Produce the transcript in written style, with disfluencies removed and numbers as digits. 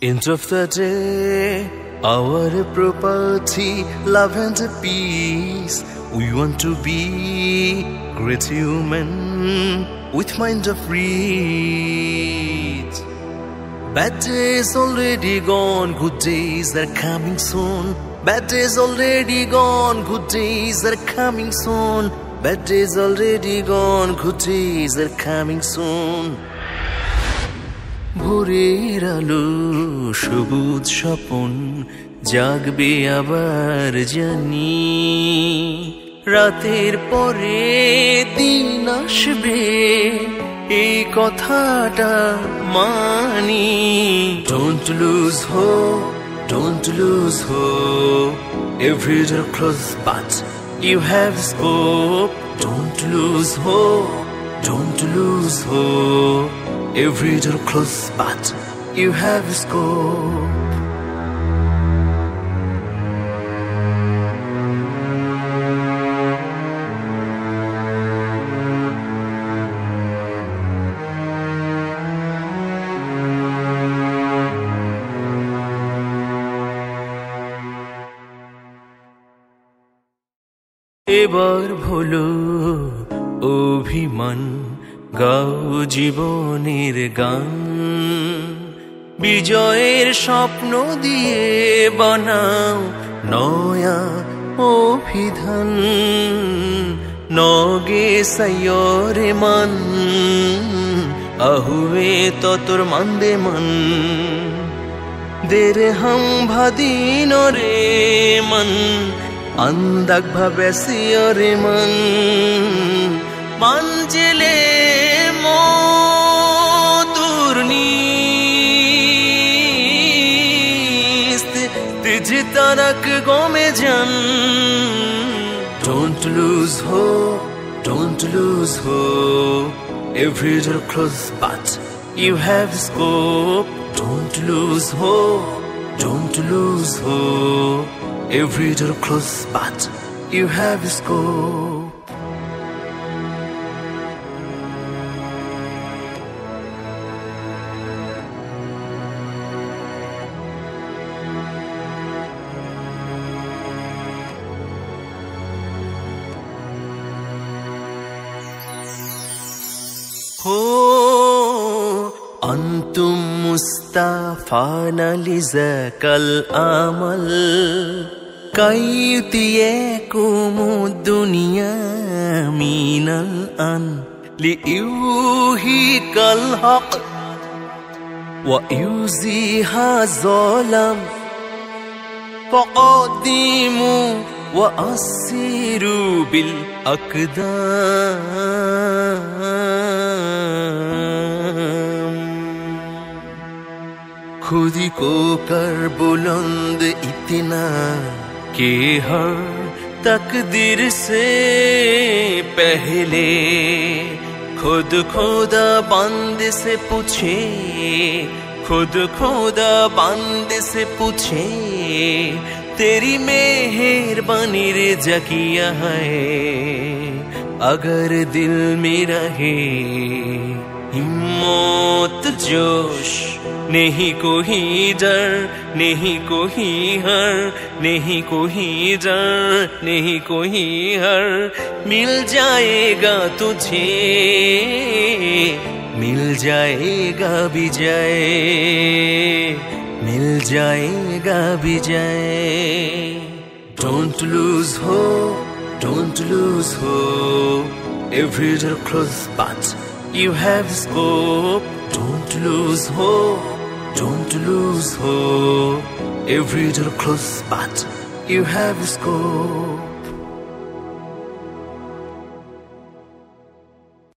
End of the day, our property, love and peace. We want to be great human with mind of reeds. Bad days already gone, good days are coming soon. Bad days already gone, good days are coming soon. Bad days already gone, good days are coming soon. ভোরের আলো সবুজ স্বপন জাগবে আবার জানি, রাতের পরে দিন আসবে এই কথাটা মানি। Don't lose hope, don't lose hope, every door closed but you have scope. Don't lose hope, don't lose hope, every door closed but you have scope. এবার ভুলো অভিমান, গাও জীবনের গান, বিজয়ের স্বপ্ন দিয়ে বানাও নয়া অভিধান। নগে সাইয়রে মান আহুয়ে ততর মান্দে মন, দের হাম ভাদিন রে মন আন্দাক ভাবে সিয়রে মন। মানজিলে মোতুর নিস্ত তিজ তারক গোমে জান। Don't lose hope, don't lose hope, every door closed but you have scope. Don't lose hope, don't lose hope, every door closed but you have scope. أنتم مصطفون لذاك الأمل، كي يطيعكم الدنيا من الآن، ليوهيك الحق ويزيح الظلم. فقدموا وأسيروا بالأقدام، खुदी को कर बुलंद इतना कि हर तकदीर से पहले खुद खुदा बंदे से पूछे, खुद खुदा बंदे से पूछे, तेरी मेहरबानी रे जकिया है। अगर दिल में रहे हिम्मत जोश, नहीं कोई डर, नहीं कोई हर, नहीं कोई डर, नहीं कोई हर, मिल जाएगा तुझे, मिल जाएगा विजय, मिल जाएगा विजय। Don't lose hope, don't lose hope, every door closed but you have scope. Don't lose hope, don't lose hope, every door closed but you have scope.